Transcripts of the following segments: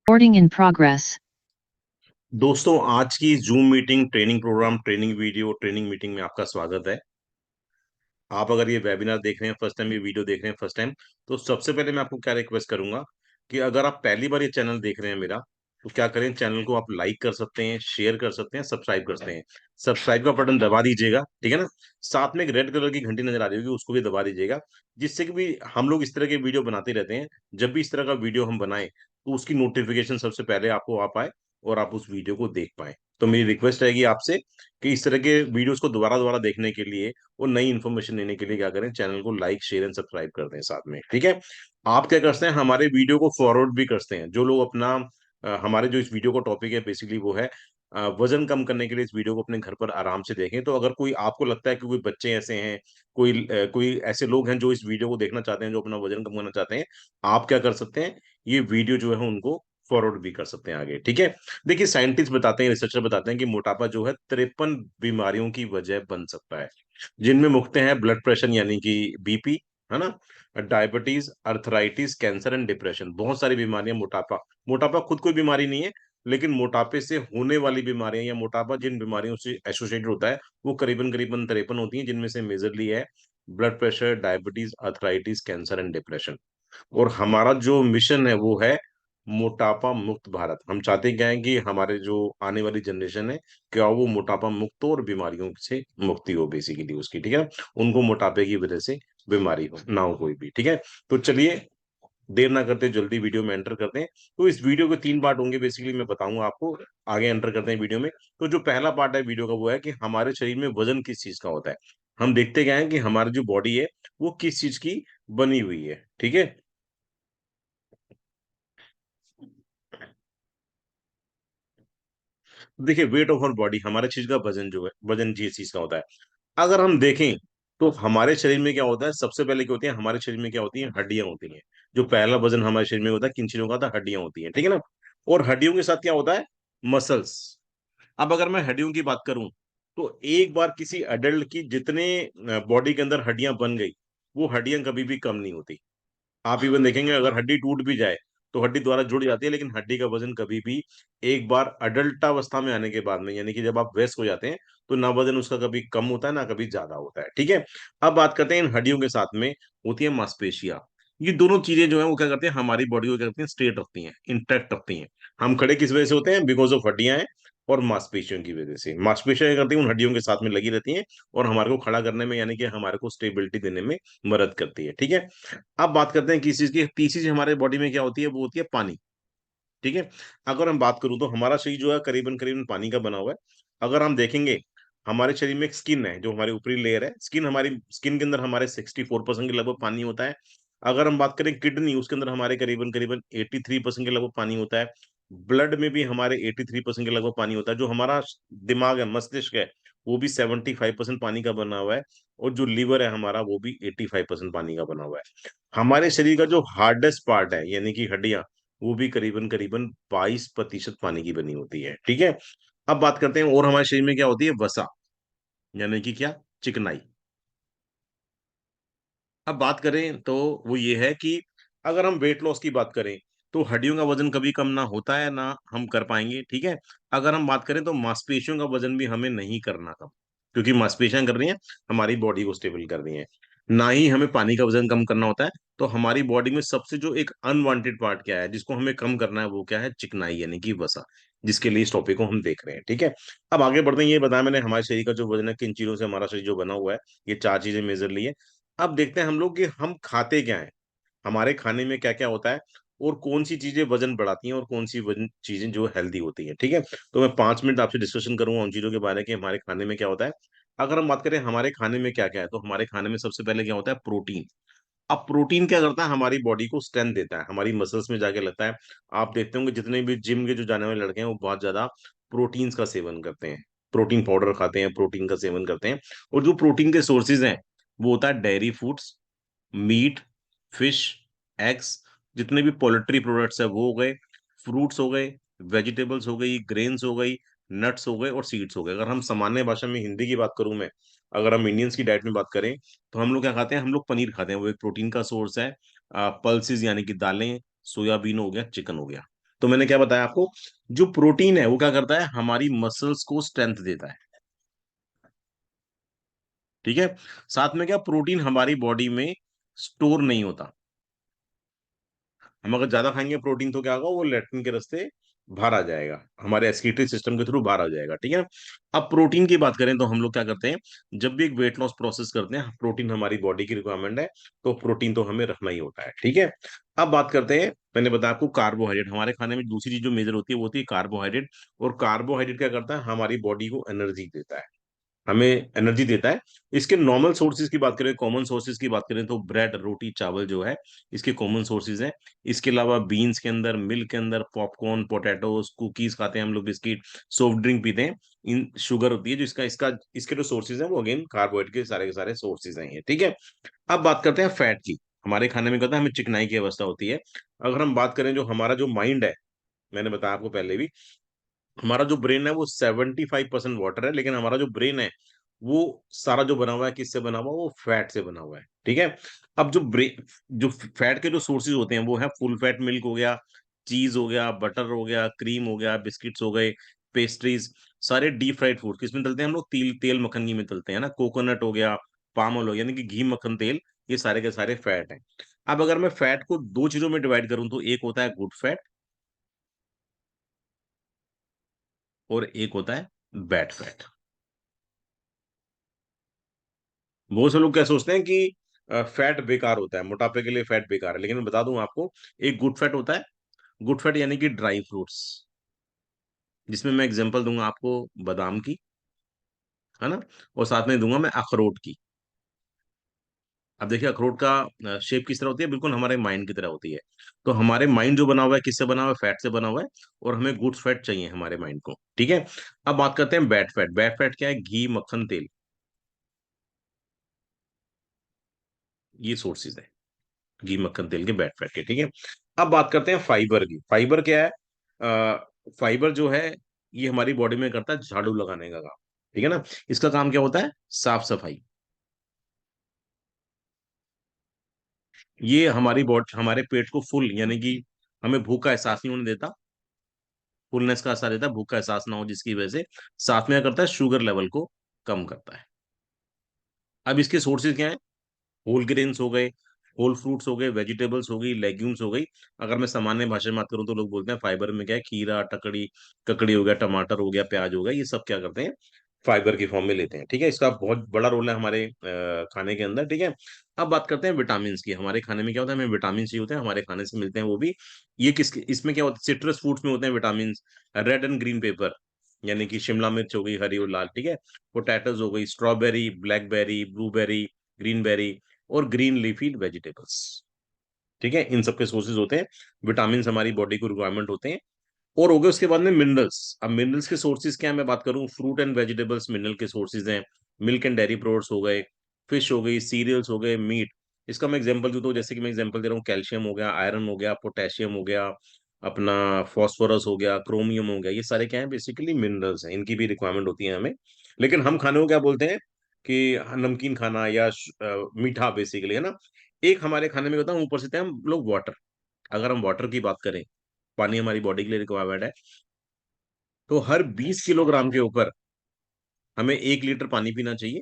Recording in progress. दोस्तों, आज की zoom meeting, training programme, training video, training meeting में आपका स्वागत है। आप अगर ये वेबिनार देख रहे हैं फर्स्ट टाइम, ये वीडियो देख रहे हैं फर्स्ट टाइम, तो सबसे पहले मैं आपको क्या रिक्वेस्ट करूंगा कि अगर आप पहली बार ये चैनल देख रहे हैं मेरा, तो क्या करें, चैनल को आप लाइक कर सकते हैं, शेयर कर सकते हैं, सब्सक्राइब कर सकते हैं। सब्सक्राइब का बटन दबा दीजिएगा, ठीक है ना। साथ में एक रेड कलर की घंटी नजर आ रही होगी, उसको भी दबा दीजिएगा, जिससे कि भी हम लोग इस तरह के वीडियो बनाते रहते हैं। जब भी इस तरह का वीडियो हम बनाएं, तो उसकी नोटिफिकेशन सबसे पहले आपको आ पाए और आप उस वीडियो को देख पाए। तो मेरी रिक्वेस्ट रहेगी आपसे कि इस तरह के वीडियोस को दोबारा दोबारा देखने के लिए और नई इन्फॉर्मेशन लेने के लिए क्या करें, चैनल को लाइक शेयर एंड सब्सक्राइब कर दें साथ में, ठीक है। आप क्या करते हैं, हमारे वीडियो को फॉरवर्ड भी करते हैं। जो लोग अपना हमारे जो इस वीडियो का टॉपिक है बेसिकली वो है वजन कम करने के लिए, इस वीडियो को अपने घर पर आराम से देखें। तो अगर कोई आपको लगता है कि कोई बच्चे ऐसे हैं, कोई ऐसे लोग हैं जो इस वीडियो को देखना चाहते हैं, जो अपना वजन कम करना चाहते हैं, आप क्या कर सकते हैं, ये वीडियो जो है उनको फॉरवर्ड भी कर सकते हैं आगे, ठीक है। देखिए, साइंटिस्ट बताते हैं, रिसर्चर बताते हैं कि मोटापा जो है 53 बीमारियों की वजह बन सकता है, जिनमें मुख्य हैं ब्लड प्रेशर यानी कि बीपी, है ना, diabetes, arthritis, cancer and depression. बहुत सारी बीमारियां, मोटापा, मोटापा खुद कोई बीमारी नहीं है, लेकिन मोटापे से होने वाली बीमारियां या मोटापा जिन बीमारियों से एसोसिएटेड होता है, वो करीबन करीबन 53 होती हैं, जिनमें से मेजरली है blood pressure, diabetes, arthritis, cancer and depression. और हमारा जो मिशन है वो है मोटापा मुक्त भारत। हम चाहते क्या है कि हमारे जो आने वाली जनरेशन है, क्या वो मोटापा मुक्त हो और बीमारियों से मुक्ति हो बेसिकली उसकी, ठीक है। उनको मोटापे की वजह से बीमारी हो ना हो कोई भी, ठीक है। तो चलिए, देर ना करते जल्दी वीडियो में एंटर करते हैं। तो इस वीडियो के 3 पार्ट होंगे बेसिकली, मैं बताऊंगा आपको। आगे एंटर करते हैं वीडियो में। तो जो पहला पार्ट है वीडियो का वो है कि हमारे शरीर में वजन किस चीज का होता है। हम देखते क्या है कि हमारी जो बॉडी है वो किस चीज की बनी हुई है, ठीक है। देखिए, वेट ऑफ आवर बॉडी, हमारे चीज का वजन जो है, वजन जिस चीज का होता है, अगर हम देखें तो हमारे शरीर में क्या होता है, सबसे पहले क्या होती है, हमारे शरीर में क्या होती है, हड्डियां होती हैं। जो पहला वजन हमारे शरीर में होता है किन चीजों का, था हड्डियां होती हैं, ठीक है ना। और हड्डियों के साथ क्या होता है, मसल्स। अब अगर मैं हड्डियों की बात करूं, तो एक बार किसी अडल्ट की जितने बॉडी के अंदर हड्डियां बन गई, वो हड्डियां कभी भी कम नहीं होती। आप इवन देखेंगे, अगर हड्डी टूट भी जाए तो हड्डी द्वारा जुड़ जाती है, लेकिन हड्डी का वजन कभी भी एक बार अडल्टावस्था में आने के बाद में, यानी कि जब आप वयस्क हो जाते हैं, तो ना वजन उसका कभी कम होता है ना कभी ज्यादा होता है, ठीक है। अब बात करते हैं इन हड्डियों के साथ में होती है मांसपेशियां। ये दोनों चीजें जो है वो क्या करती हैं, हमारी बॉडी को क्या करती हैं, स्ट्रेट रखती हैं, इंटैक्ट रखती हैं। हम खड़े किस वजह से होते हैं, बिकॉज ऑफ हड्डियां हैं और मांसपेशियों की वजह से। मांसपेशियां क्या करती हैं, उन हड्डियों के साथ में लगी रहती हैं और हमारे को खड़ा करने में, यानी कि हमारे को स्टेबिलिटी देने में मदद करती है, ठीक है। अब बात करते हैं किस चीज की, तीसरी चीज हमारे बॉडी में क्या होती है, वो होती है पानी, ठीक है। अगर हम बात करूं तो हमारा शरीर जो है करीबन करीबन पानी का बना हुआ है। अगर हम देखेंगे, हमारे शरीर में एक स्किन है, जो हमारी ऊपरी लेयर है स्किन, हमारी स्किन के अंदर हमारे 64% के लगभग पानी होता है। अगर हम बात करें किडनी, उसके अंदर हमारे करीबन करीबन 83% के लगभग पानी होता है। ब्लड में भी हमारे 83% के लगभग पानी होता है। जो हमारा दिमाग है, मस्तिष्क है, वो भी 75% पानी का बना हुआ है। और जो लीवर है हमारा, वो भी 85% पानी का बना हुआ है। हमारे शरीर का जो हार्डेस्ट पार्ट है, यानी कि हड्डियां, वो भी करीबन करीबन 22% पानी की बनी होती है, ठीक है। अब बात करते हैं और हमारे शरीर में क्या होती है, वसा, यानी कि क्या, चिकनाई। अब बात करें तो वो ये है कि अगर हम वेट लॉस की बात करें, तो हड्डियों का वजन कभी कम ना होता है ना हम कर पाएंगे, ठीक है। अगर हम बात करें तो मांसपेशियों का वजन भी हमें नहीं करना कम, क्योंकि मांसपेशियां कर रही हैं हमारी बॉडी को स्टेबल कर रही हैं। ना ही हमें पानी का वजन कम करना होता है। तो हमारी बॉडी में सबसे जो एक अनवांटेड पार्ट क्या है, जिसको हमें कम करना है, वो क्या है, चिकनाई यानी कि वसा, जिसके लिए इस टॉपिक को हम देख रहे हैं, ठीक है। अब आगे बढ़ते हैं। ये बताया मैंने हमारे शरीर का जो वजन है, किन चीजों से हमारा शरीर जो बना हुआ है, ये 4 चीजें मेजरली है। अब देखते हैं हम लोग कि हम खाते क्या है, हमारे खाने में क्या क्या होता है, और कौन सी चीजें वजन बढ़ाती हैं और कौन सी वजन चीजें जो हेल्दी होती हैं, ठीक है। तो मैं 5 मिनट आपसे डिस्कशन करूंगा उन चीजों के बारे में कि हमारे खाने में क्या होता है। अगर हम बात करें हमारे खाने में क्या क्या है, तो हमारे खाने में सबसे पहले क्या होता है, प्रोटीन। अब प्रोटीन क्या करता है, हमारी बॉडी को स्ट्रेंथ देता है, हमारी मसल्स में जाके लगता है। आप देखते होंगे जितने भी जिम के जो जाने वाले लड़के हैं, वो बहुत ज्यादा प्रोटीन्स का सेवन करते हैं, प्रोटीन पाउडर खाते हैं, प्रोटीन का सेवन करते हैं। और जो प्रोटीन के सोर्सेज हैं, वो होता है dairy foods, meat, fish, eggs, जितने भी पोल्ट्री प्रोडक्ट्स है वो हो गए, फ्रूट्स हो गए, वेजिटेबल्स हो गई, ग्रेन्स हो गई, नट्स हो गए और सीड्स हो गए। अगर हम सामान्य भाषा में हिंदी की बात करूं मैं, अगर हम इंडियंस की डाइट में बात करें, तो हम लोग क्या खाते हैं, हम लोग पनीर खाते हैं, वो एक प्रोटीन का सोर्स है। पल्सेस यानी कि दालें, सोयाबीन हो गया, चिकन हो गया। तो मैंने क्या बताया आपको, जो प्रोटीन है वो क्या करता है, हमारी मसल्स को स्ट्रेंथ देता है। ठीक है। साथ में क्या, प्रोटीन हमारी बॉडी में स्टोर नहीं होता। हम अगर ज्यादा खाएंगे प्रोटीन तो क्या होगा, वो लेट्रिन के रास्ते बाहर आ जाएगा, हमारे एक्सक्रीटरी सिस्टम के थ्रू बाहर आ जाएगा। ठीक है। अब प्रोटीन की बात करें तो हम लोग क्या करते हैं, जब भी एक वेट लॉस प्रोसेस करते हैं, प्रोटीन हमारी बॉडी की रिक्वायरमेंट है, तो प्रोटीन तो हमें रखना ही होता है। ठीक है। अब बात करते हैं, मैंने बताया आपको कार्बोहाइड्रेट, हमारे खाने में दूसरी चीज जो मेजर होती है वो होती है कार्बोहाइड्रेट। और कार्बोहाइड्रेट क्या करता है, हमारी बॉडी को एनर्जी देता है, हमें एनर्जी देता है। इसके नॉर्मल सोर्सेज की बात करें, कॉमन सोर्सेज की बात करें, तो ब्रेड, रोटी, चावल जो है इसके कॉमन सोर्सेज हैं। इसके अलावा बीन्स के अंदर, मिल्क के अंदर, पॉपकॉर्न, पोटैटोस, कुकीज खाते हैं हम लोग, बिस्किट, सॉफ्ट ड्रिंक पीते हैं, इन शुगर होती है जो इसका इसका इसके जो सोर्सेज हैं वो अगेन कार्बोहाइड्रेट के सारे सोर्सेज हैं ये। ठीक है। अब बात करते हैं फैट की। हमारे खाने में कहता है हमें चिकनाई की अवस्था होती है। अगर हम बात करें, जो हमारा जो माइंड है, मैंने बताया आपको पहले भी, हमारा जो ब्रेन है वो 75% वाटर है, लेकिन हमारा जो ब्रेन है वो सारा जो बना हुआ है किससे बना हुआ है, वो फैट से बना हुआ है। ठीक है। अब जो फैट के जो सोर्सेज होते हैं वो है फुल फैट मिल्क हो गया, चीज हो गया, बटर हो गया, क्रीम हो गया, बिस्किट्स हो गए, पेस्ट्रीज, सारे डीप फ्राइड फूड। किसमें तलते हैं हम लोग, तेल तेल मक्खन घी में तलते हैं ना, कोकोनट हो गया, पाम ऑयल हो गया, यानी कि घी मक्खन तेल, ये सारे के सारे फैट हैं। अब अगर मैं फैट को दो चीजों में डिवाइड करूं तो एक होता है गुड फैट और एक होता है बैड फैट। बहुत से लोग क्या सोचते हैं कि फैट बेकार होता है, मोटापे के लिए फैट बेकार है, लेकिन मैं बता दूं आपको, एक गुड फैट होता है। गुड फैट यानी कि ड्राई फ्रूट्स, जिसमें मैं एग्जांपल दूंगा आपको बादाम की, है ना, और साथ में दूंगा मैं अखरोट की। अब देखिए अखरोट का शेप किस तरह होती है, बिल्कुल हमारे माइंड की तरह होती है। तो हमारे माइंड जो बना हुआ है किससे बना हुआ है, फैट से बना हुआ है, और हमें गुड फैट चाहिए हमारे माइंड को। ठीक है। अब बात करते हैं बैड फैट। बैड फैट क्या है, घी, मक्खन, तेल, ये सोर्सेज है घी, मक्खन, तेल के, बैड फैट के। ठीक है। अब बात करते हैं फाइबर की। फाइबर क्या है, फाइबर जो है ये हमारी बॉडी में करता है झाड़ू लगाने का काम। ठीक है ना। इसका काम क्या होता है, साफ सफाई। ये हमारी बॉडी, हमारे पेट को फुल, यानी कि हमें भूख का एहसास नहीं होने देता, फुलनेस का एहसास देता है, भूख का एहसास ना हो जिसकी वजह से। साथ में क्या करता है, शुगर लेवल को कम करता है। अब इसके सोर्सेज क्या है, होल ग्रेन्स हो गए, होल फ्रूट्स हो गए, वेजिटेबल्स हो गई, लेग्यूम्स हो गई। अगर मैं सामान्य भाषा में बात करूं तो लोग बोलते हैं फाइबर में क्या है, खीरा, टकड़ी, ककड़ी हो गया, टमाटर हो गया, प्याज हो गया, ये सब क्या करते हैं, फाइबर की फॉर्म में लेते हैं। ठीक है। इसका बहुत बड़ा रोल है हमारे खाने के अंदर। ठीक है। अब बात करते हैं विटामिन की। हमारे खाने में क्या होता है, हमें विटामिन चाहिए होते हैं, हमारे खाने से मिलते हैं वो भी। ये किस इसमें क्या होता है, सिट्रस फ्रूट्स में होते हैं vitamin, red and green pepper, यानी कि शिमला मिर्च हो गई, हरी और लाल। ठीक है। पोटैटोज हो गई, strawberry, blackberry, blueberry, green berry, और ग्रीन लीफी वेजिटेबल्स। ठीक है। इन सबके सोर्सेज होते हैं, विटामिन हमारी बॉडी को रिक्वायरमेंट होते हैं। और हो गए उसके बाद में मिनरल्स। अब मिनरल्स के सोर्सेज क्या है, मैं बात करूं, फ्रूट एंड वेजिटेबल्स मिनरल के सोर्सेज हैं। मिल्क एंड डेयरी प्रोडक्ट्स हो गए, फिश हो गई, सीरियल्स हो गए, मीट। इसका मैं एग्जांपल दूं तो जैसे कि मैं एग्जांपल दे रहा हूँ, कैल्शियम हो गया, आयरन हो गया, पोटेशियम हो गया, अपना फॉस्फोरस हो गया, क्रोमियम हो गया, ये सारे क्या है, बेसिकली मिनरल्स हैं, इनकी भी रिक्वायरमेंट होती है हमें। लेकिन हम खाने को क्या बोलते हैं कि नमकीन खाना या मीठा बेसिकली, है ना। एक हमारे खाने में होता है ऊपर से हम लोग वाटर। अगर हम वाटर की बात करें, पानी हमारी बॉडी के लिए रिक्वायर्ड है, तो हर 20 किलोग्राम के ऊपर हमें 1 लीटर पानी पीना चाहिए।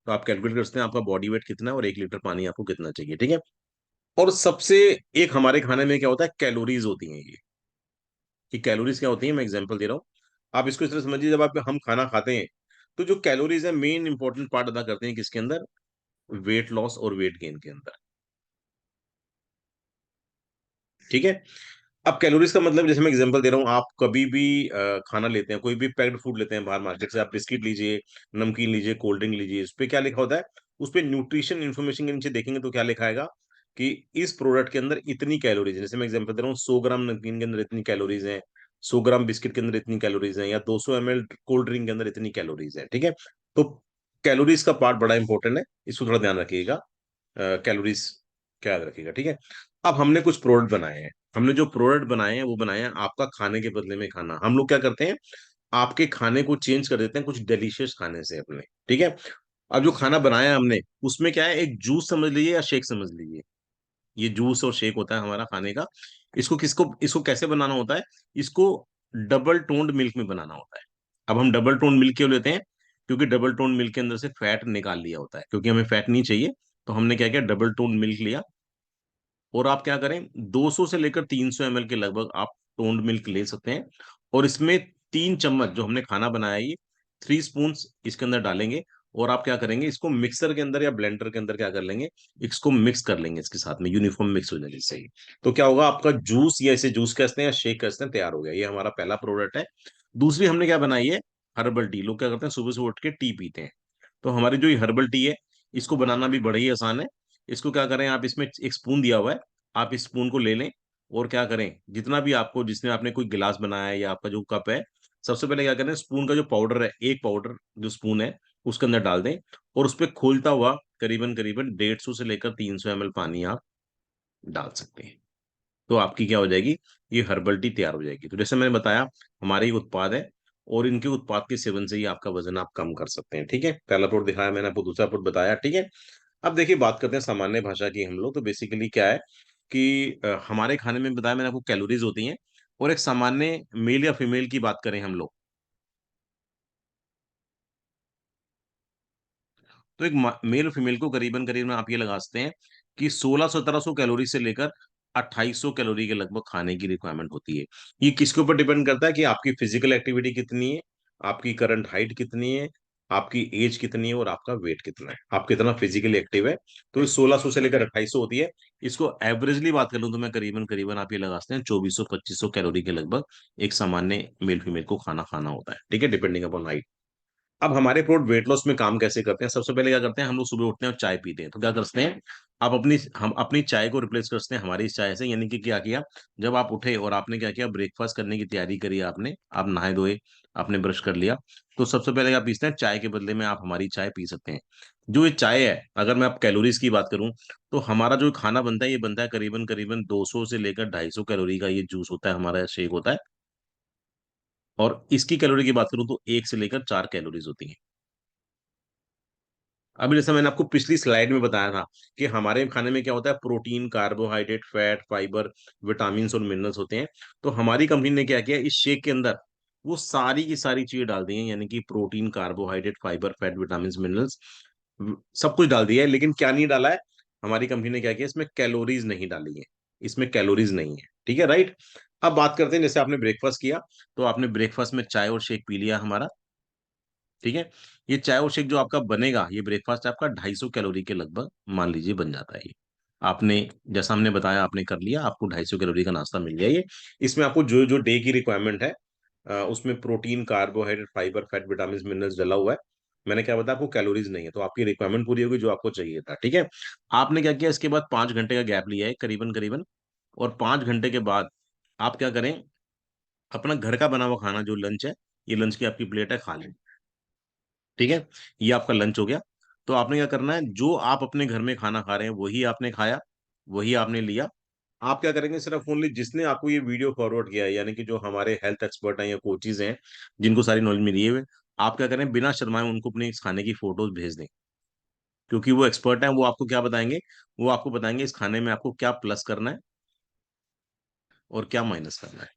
तो आप कैलकुलेट कर सकते हैं आपका बॉडी वेट कितना है और 1 लीटर पानी आपको कितना चाहिए। ठीक है। और सबसे एक हमारे खाने में क्या होता है, कैलोरीज होती हैं ये। कि कैलोरीज क्या होती है, मैं एग्जांपल दे रहा हूँ, आप इसको इस तरह समझिए, जब आप हम खाना खाते हैं तो जो कैलोरीज है मेन इंपॉर्टेंट पार्ट अदा करते हैं किसके अंदर, वेट लॉस और वेट गेन के अंदर। ठीक है। अब कैलोरीज का मतलब, जैसे मैं एग्जांपल दे रहा हूँ, आप कभी भी खाना लेते हैं, कोई भी पैक्ड फूड लेते हैं बाहर मार्केट से, आप बिस्किट लीजिए, नमकीन लीजिए, कोल्ड ड्रिंक लीजिए, उस पे क्या लिखा होता है, उस पे न्यूट्रिशन इन्फॉर्मेशन के नीचे देखेंगे तो क्या लिखा आएगा कि इस प्रोडक्ट के अंदर इतनी कैलोरीज है। जैसे मैं एग्जांपल दे रहा हूँ, 100 ग्राम नमकीन के अंदर इतनी कैलोरीज है, 100 ग्राम बिस्किट के अंदर इतनी कैलोरीज है, या 200 ml कोल्ड ड्रिंक के अंदर इतनी कैलोरीज है। ठीक है। तो कैलोरीज का पार्ट बड़ा इंपॉर्टेंट है, इसको थोड़ा ध्यान रखिएगा, कैलोरीज क्या याद रखिएगा। ठीक है। अब हमने कुछ प्रोडक्ट बनाए हैं, हमने जो प्रोडक्ट बनाए हैं वो बनाए हैं आपका खाने के बदले में खाना। हम लोग क्या करते हैं, आपके खाने को चेंज कर देते हैं कुछ डिलीशियस खाने से अपने। ठीक है। अब जो खाना बनाया है हमने, उसमें क्या है, एक जूस समझ लीजिए या शेक समझ लीजिए, ये जूस और शेक होता है हमारा खाने का। इसको कैसे बनाना होता है? इसको डबल टोन्ड मिल्क में बनाना होता है। अब हम डबल टोन्ड मिल्क क्यों लेते हैं? क्योंकि डबल टोन्ड मिल्क के अंदर से फैट निकाल लिया होता है, क्योंकि हमें फैट नहीं चाहिए। तो हमने क्या किया, डबल टोन्ड मिल्क लिया। और आप क्या करें, 200 से लेकर 300 ml के लगभग आप टोन्ड मिल्क ले सकते हैं। और इसमें 3 चम्मच जो हमने खाना बनाया है, ये 3 स्पून इसके अंदर डालेंगे। और आप क्या करेंगे, इसको मिक्सर के अंदर या ब्लेंडर के अंदर क्या कर लेंगे, इसको मिक्स कर लेंगे, इसके साथ में यूनिफॉर्म मिक्स हो जाएगी, सही। तो क्या होगा, आपका जूस, या इसे जूस कहते हैं या शेक कहते हैं, तैयार हो गया। ये हमारा पहला प्रोडक्ट है। दूसरी हमने क्या बनाई है, हर्बल टी। लोग क्या करते हैं, सुबह सुबह उठ के टी पीते हैं। तो हमारी जो ये हर्बल टी है, इसको बनाना भी बड़ा ही आसान है। इसको क्या करें, आप इसमें एक स्पून दिया हुआ है, आप इस स्पून को ले लें। और क्या करें, जितना भी आपको, जिसने आपने कोई गिलास बनाया है या आपका जो कप है, सबसे पहले क्या करें, स्पून का जो पाउडर है, एक पाउडर जो स्पून है उसके अंदर डाल दें। और उस पर खोलता हुआ करीबन करीबन 150 से लेकर 300 ml पानी आप डाल सकते हैं। तो आपकी क्या हो जाएगी, ये हर्बल टी तैयार हो जाएगी। तो जैसे मैंने बताया, हमारे ये उत्पाद है, और इनके उत्पाद के सेवन से ही आपका वजन आप कम कर सकते हैं। ठीक है, पहला प्रोडक्ट दिखाया मैंने आपको, दूसरा प्रोडक्ट बताया। ठीक है, अब देखिए बात करते हैं सामान्य भाषा की हम लोग। तो बेसिकली क्या है कि हमारे खाने में बताया मैंने आपको, कैलोरीज होती हैं। और एक सामान्य मेल या फीमेल की बात करें हम लोग, तो एक मेल और फीमेल को करीबन करीबन आप ये लगा सकते हैं कि 1600-1700 कैलोरी से लेकर 2800 कैलोरी के लगभग खाने की रिक्वायरमेंट होती है। ये किसके ऊपर डिपेंड करता है कि आपकी फिजिकल एक्टिविटी कितनी है, आपकी करंट हाइट कितनी है, आपकी एज कितनी है, और आपका वेट कितना है, आप कितना फिजिकली एक्टिव है। तो ये 1600 से लेकर 2800 होती है। इसको एवरेजली बात कर लूं तो मैं करीबन करीबन आप ये लगा सकते हैं 2400-2500 कैलोरी के लगभग एक सामान्य मेल फीमेल को खाना खाना होता है। ठीक है, डिपेंडिंग अपॉन हाइट। अब हमारे प्रोडक्ट वेट लॉस में काम कैसे करते हैं? सबसे पहले क्या करते हैं, हम लोग सुबह उठते हैं और चाय पीते हैं। तो क्या करते हैं, आप हम अपनी चाय को रिप्लेस करते हैं हमारी इस चाय से। यानी कि क्या किया, जब आप उठे और आपने क्या किया, ब्रेकफास्ट करने की तैयारी करी आपने, आप नहाए धोए, आपने ब्रश कर लिया, तो सबसे पहले आप पीते हैं चाय के बदले में आप हमारी चाय पी सकते हैं। जो ये चाय है, अगर मैं आप कैलोरीज की बात करूं, तो हमारा जो खाना बनता है, ये बनता है करीबन करीबन 200 से लेकर 250 कैलोरी का। ये जूस होता है हमारा, शेक होता है। और इसकी कैलोरी की बात करूं तो 1 से लेकर 4 कैलोरीज होती हैं। अभी जैसा मैंने आपको पिछली स्लाइड में बताया था कि हमारे खाने में क्या होता है, protein, carbohydrate, fat, fibre, vitamin और मिनरल्स होते हैं। तो हमारी कंपनी ने क्या किया, इस शेक के अंदर वो सारी की सारी चीजें डाल दी हैं। यानी कि protein, carbohydrate, fibre, fat, vitamin, minerals, सब कुछ डाल दिया है। लेकिन क्या नहीं डाला है, हमारी कंपनी ने क्या किया, इसमें कैलोरीज नहीं डाली है। इसमें कैलोरीज नहीं है। ठीक है, राइट। अब बात करते हैं, जैसे आपने ब्रेकफास्ट किया, तो आपने ब्रेकफास्ट में चाय और शेक पी लिया हमारा। ठीक है, ये चाय और शेक जो आपका बनेगा, ये ब्रेकफास्ट आपका 250 कैलोरी के लगभग मान लीजिए बन जाता है ये। आपने, जैसा हमने बताया, आपने कर लिया, आपको 250 कैलोरी का नाश्ता मिल गया ये। इसमें आपको जो जो डे की रिक्वायरमेंट है, उसमें protein, carbohydrate, fibre, fat, vitamin, minerals डला हुआ है। मैंने क्या बताया आपको, कैलोरीज नहीं है। तो आपकी रिक्वायरमेंट पूरी होगी जो आपको चाहिए था। ठीक है, आपने क्या किया, इसके बाद 5 घंटे का गैप लिया है करीबन करीबन। और 5 घंटे के बाद आप क्या करें, अपना घर का बना हुआ खाना जो लंच है, ये लंच की आपकी प्लेट है, खा लें। ठीक है, ये आपका लंच हो गया। तो आपने क्या करना है, जो आप अपने घर में खाना खा रहे हैं वही आपने खाया, वही आपने लिया। आप क्या करेंगे, सिर्फ ओनली जिसने आपको ये वीडियो फॉरवर्ड किया है, यानी कि जो हमारे हेल्थ एक्सपर्ट हैं या कोचेज हैं, जिनको सारी नॉलेज मिली है, आप क्या करें, बिना शर्माए उनको अपने इस खाने की फोटोज भेज दें। क्योंकि वो एक्सपर्ट हैं, वो आपको क्या बताएंगे, वो आपको बताएंगे इस खाने में आपको क्या प्लस करना है और क्या माइनस करना है।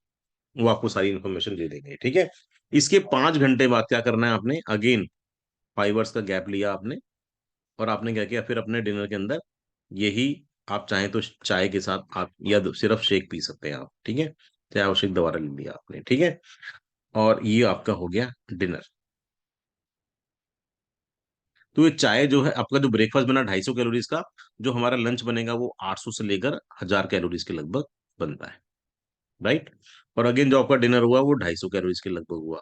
वो आपको सारी इन्फॉर्मेशन दे देंगे। ठीक है, इसके 5 घंटे बाद क्या करना है, आपने अगेन 5 आवर्स का गैप लिया आपने। और आपने क्या किया, फिर अपने डिनर के अंदर यही, आप चाहें तो चाय के साथ आप या सिर्फ शेक पी सकते हैं आप। ठीक है, चाय और शेक दोबारा ले लिया आपने। ठीक है, और ये आपका हो गया डिनर। तो ये चाय जो है, आपका जो ब्रेकफास्ट बना 250 कैलोरीज का, जो हमारा लंच बनेगा वो 800 से लेकर 1000 कैलोरीज के लगभग बनता है। राइट, और अगेन जो आपका डिनर हुआ वो 250 कैलोरीज के लगभग हुआ।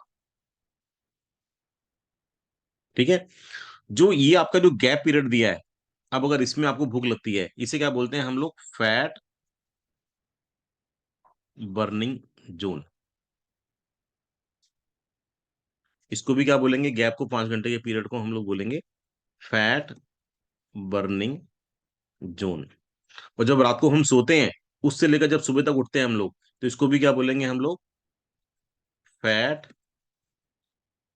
ठीक है, जो ये आपका जो गैप पीरियड दिया है, अब अगर इसमें आपको भूख लगती है, इसे क्या बोलते हैं हम लोग, फैट बर्निंग जोन। इसको भी क्या बोलेंगे, गैप को, 5 घंटे के पीरियड को हम लोग बोलेंगे फैट बर्निंग जोन। और जब रात को हम सोते हैं, उससे लेकर जब सुबह तक उठते हैं हम लोग, तो इसको भी क्या बोलेंगे हम लोग, फैट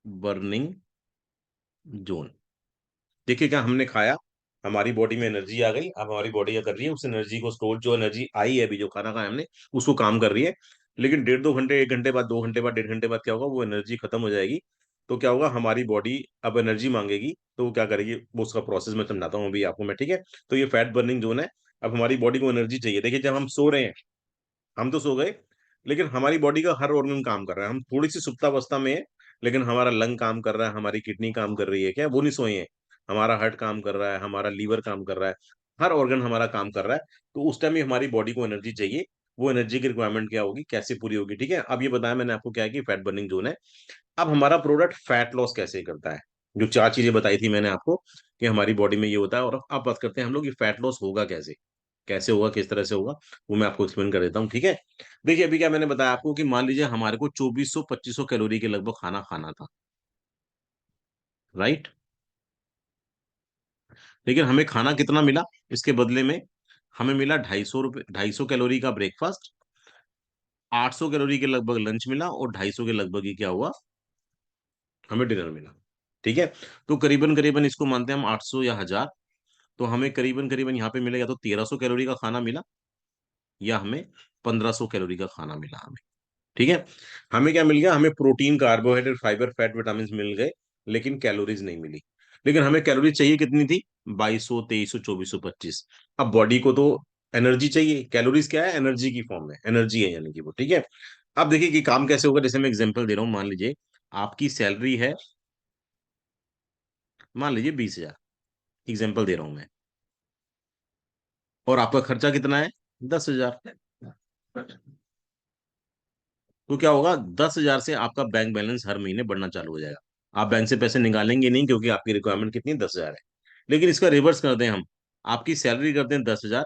बर्निंग जोन। देखिए क्या हमने खाया, हमारी बॉडी में एनर्जी आ गई। अब हमारी बॉडी क्या कर रही है, उस एनर्जी को स्टोर, जो एनर्जी आई है अभी जो खाना खाया हमने, उसको काम कर रही है। लेकिन 1.5 2 घंटे, 1 घंटे बाद, 2 घंटे बाद, 1.5 घंटे बाद क्या होगा, वो एनर्जी खत्म हो जाएगी। तो क्या होगा, हमारी बॉडी अब एनर्जी मांगेगी, तो वो क्या करेगी, वो उसका प्रोसेस मैं समझाता हूँ अभी आपको मैं, ठीक है। तो ये फैट बर्निंग जोन है। अब हमारी बॉडी को एनर्जी चाहिए। देखिए, जब हम सो रहे हैं, हम तो सो गए, लेकिन हमारी बॉडी का हर ऑर्गन काम कर रहा है। हम थोड़ी सी सुप्तावस्था में है, लेकिन हमारा लंग काम कर रहा है, हमारी किडनी काम कर रही है, क्या वो नहीं सोए हैं। हमारा हार्ट काम कर रहा है, हमारा लीवर काम कर रहा है, हर ऑर्गन हमारा काम कर रहा है। तो उस टाइम ही हमारी बॉडी को एनर्जी चाहिए। वो एनर्जी की रिक्वायरमेंट क्या होगी, कैसे पूरी होगी, ठीक है। अब ये बताया मैंने आपको क्या है कि फैट बर्निंग जोन है। अब हमारा प्रोडक्ट फैट लॉस कैसे करता है, जो 4 चीजें बताई थी मैंने आपको कि हमारी बॉडी में ये होता है। और अब बात करते हैं हम लोग, ये फैट लॉस होगा कैसे, कैसे होगा, किस तरह से होगा, वो मैं आपको एक्सप्लेन कर देता हूँ, ठीक है। देखिए, अभी क्या मैंने बताया आपको कि मान लीजिए हमारे को 2400 2500 कैलोरी के लगभग खाना खाना था, राइट। लेकिन हमें खाना कितना मिला, इसके बदले में हमें मिला 250 रुपये, 250 कैलोरी का ब्रेकफास्ट, 800 कैलोरी के लगभग लंच मिला, और 250 के लगभग ही क्या हुआ, हमें डिनर मिला, ठीक है। तो करीबन करीबन इसको मानते हैं हम 800 या 1000। तो हमें करीबन करीबन यहाँ पे मिला, या तो 1300 कैलोरी का खाना मिला, या हमें 1500 कैलोरी का खाना मिला हमें, ठीक है। हमें क्या मिल गया, हमें protein, carbohydrate, fibre, fat, vitamin मिल गए, लेकिन कैलोरीज नहीं मिली। लेकिन हमें कैलोरी चाहिए कितनी थी, 2200 2300 2400 25। अब बॉडी को तो एनर्जी चाहिए, कैलोरीज क्या है, एनर्जी की फॉर्म में एनर्जी है, यानी कि वो, ठीक है। अब देखिए कि काम कैसे होगा, जैसे मैं एग्जांपल दे रहा हूँ, मान लीजिए आपकी सैलरी है, मान लीजिए 20,000, एग्जाम्पल दे रहा हूं मैं, और आपका खर्चा कितना है, 10,000। तो क्या होगा, 10,000 से आपका बैंक बैलेंस हर महीने बढ़ना चालू हो जाएगा। आप बैंक से पैसे निकालेंगे नहीं, क्योंकि आपकी रिक्वायरमेंट कितनी, 10,000 है। लेकिन इसका रिवर्स कर दें हम, आपकी सैलरी करते हैं 10,000,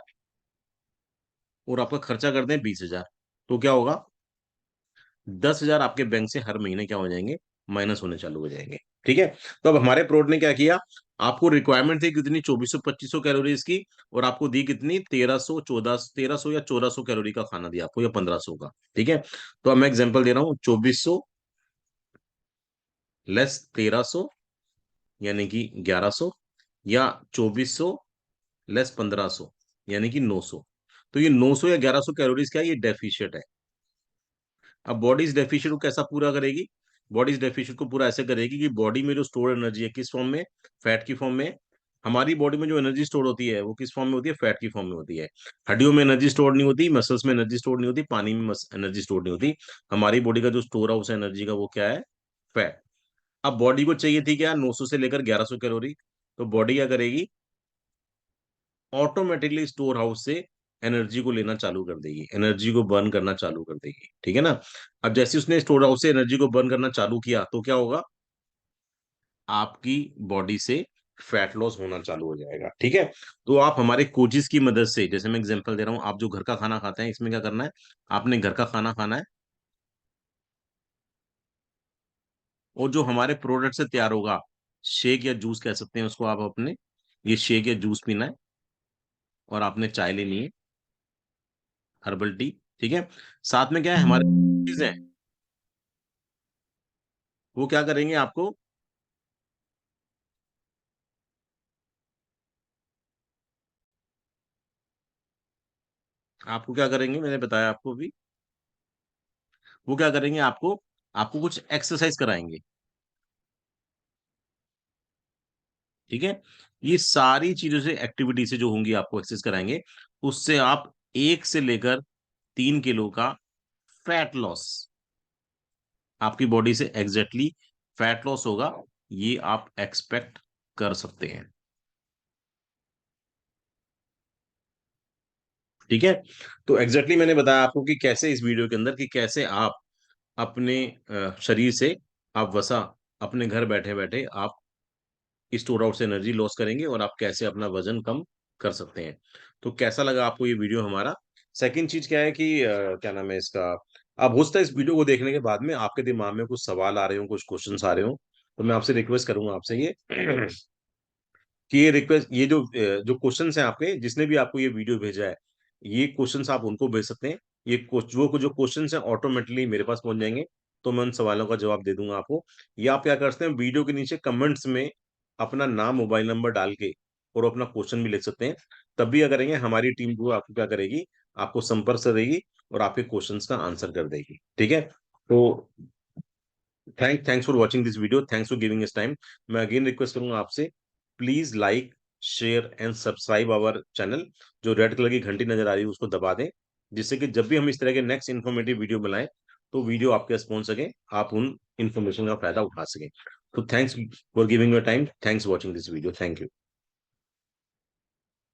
और आपका खर्चा करते हैं 20,000, तो क्या होगा, 10,000 आपके बैंक से हर महीने क्या हो जाएंगे, माइनस होने चालू हो जाएंगे, ठीक है। तो अब हमारे प्रोड ने क्या किया, आपको रिक्वायरमेंट थी कितनी, 2400 2500 कैलोरीज की, और आपको दी कितनी, 1300 या 1400 कैलोरी का खाना दिया आपको, या 1500 का, ठीक है। तो अब मैं एग्जांपल दे रहा हूँ, 2400 लेस 1300, यानी कि 1100, या 2400 लेस 1500, यानी कि 900। तो ये 900 या 1100 कैलोरीज क्या है, ये डेफिशिएट है। अब बॉडी इस डेफिशिएट को कैसा पूरा करेगी, बॉडी इस डेफिशिएट को पूरा ऐसे करेगी कि बॉडी में जो स्टोर एनर्जी है, किस फॉर्म में, फैट की फॉर्म में। हमारी बॉडी में जो एनर्जी स्टोर होती है, वो किस फॉर्म में होती है, फैट की फॉर्म में होती है। हड्डियों में एनर्जी स्टोर नहीं होती, मसल्स में एनर्जी स्टोर नहीं होती, पानी में एनर्जी स्टोर नहीं होती। हमारी बॉडी का जो स्टोर हाउस है एनर्जी का, वो क्या है, फैट। अब बॉडी को चाहिए थी क्या, 900 से लेकर 1100 कैलोरी। तो बॉडी क्या करेगी, ऑटोमेटिकली स्टोर हाउस से एनर्जी को लेना चालू कर देगी, एनर्जी को बर्न करना चालू कर देगी, ठीक है ना। अब जैसे उसने स्टोर हाउस से एनर्जी को बर्न करना चालू किया, तो क्या होगा, आपकी बॉडी से फैट लॉस होना चालू हो जाएगा, ठीक है। तो आप हमारे कोचिज की मदद से, जैसे मैं एग्जांपल दे रहा हूं, आप जो घर का खाना खाते हैं, इसमें क्या करना है, आपने घर का खाना खाना है, और जो हमारे प्रोडक्ट से तैयार होगा, शेक या जूस कह सकते हैं उसको आप अपने, ये शेक या जूस पीना है, और आपने चाय लेनी है, हर्बल टी, ठीक है। साथ में क्या है, हमारे चीजें, वो क्या करेंगे आपको, आपको क्या करेंगे, मैंने बताया आपको भी, वो क्या करेंगे आपको, आपको कुछ एक्सरसाइज कराएंगे, ठीक है। ये सारी चीजों से, एक्टिविटी से जो होंगी, आपको एक्सरसाइज कराएंगे, उससे आप 1 से लेकर 3 किलो का फैट लॉस, आपकी बॉडी से एग्जैक्टली फैट लॉस होगा, ये आप एक्सपेक्ट कर सकते हैं, ठीक है। तो एग्जैक्टली मैंने बताया आपको कि कैसे, इस वीडियो के अंदर, कि कैसे आप अपने शरीर से आप वसा, अपने घर बैठे बैठे आप स्टोर आउट से एनर्जी लॉस करेंगे, और आप कैसे अपना वजन कम कर सकते हैं। तो कैसा लगा आपको ये वीडियो हमारा। सेकंड चीज क्या है कि क्या नाम है इसका, अब हो सकता है इस वीडियो को देखने के बाद में आपके दिमाग में कुछ सवाल आ रहे हो, कुछ क्वेश्चंस आ रहे हो, तो मैं आपसे रिक्वेस्ट करूंगा आपसे ये कि ये रिक्वेस्ट, ये जो क्वेश्चंस हैं आपके, जिसने भी आपको ये वीडियो भेजा है, ये क्वेश्चंस आप उनको भेज सकते हैं। ये जो क्वेश्चंस हैं ऑटोमेटिकली मेरे पास पहुंच जाएंगे, तो मैं उन सवालों का जवाब दे दूंगा आपको। या आप क्या कर सकते हैं, वीडियो के नीचे कमेंट्स में अपना नाम, मोबाइल नंबर डाल के और अपना क्वेश्चन भी लिख सकते हैं। तब भी अगर करेंगे, हमारी टीम जो है आपको क्या करेगी, आपको संपर्क से देगी और आपके क्वेश्चंस का आंसर कर देगी। ठीक है। तो thanks for watching this video, thanks for giving इस टाइम। मैं अगेन रिक्वेस्ट करूंगा आपसे, please like, share and subscribe our channel. जो रेड कलर की घंटी नजर आ रही है उसको दबा दें, जिससे कि जब भी हम इस तरह के नेक्स्ट इन्फॉर्मेटिव वीडियो बनाएं तो वीडियो आपके पास पहुंच सके, आप उन इन्फॉर्मेशन का फायदा उठा सकें। तो thanks for giving your time, thanks watching this video, thank you.